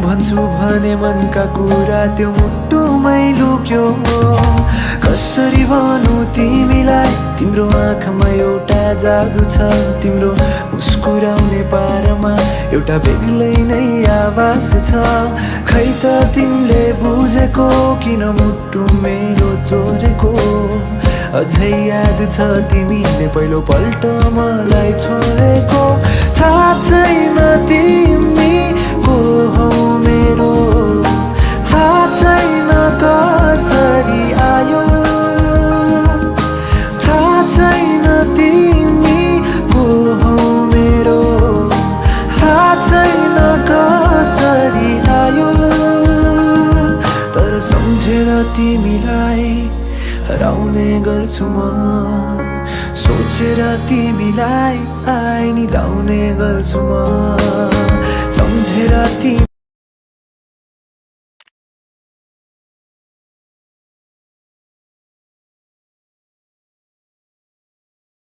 भन्छु भने मनका कुरा त्यो मुटुमै लुक्यो। कसरी भनौँ तिमीलाई, तिम्रो आँखामा एउटा जादु छ, तिम्रो मुस्कुराउने पारामा एउटा बेग्लै नै आवाज छ। खै त तिमीले बुझेको किन मुटु मेरो चोरेको, अझै याद छ तिमीले पहिलो पल्ट मलाई छोडेको। थाहा छैन तिमी को हौ मेरो, थाहा छैन कसरी आयो, थाहा छैन तिमी को हौ मेरो, थाहा छैन कसरी आयो। तर सम्झेर तिमीलाई हराउने गर्छु म, सोचेर तिमीलाई निदाउने गर्छु म। सम्झेर तिमीलाई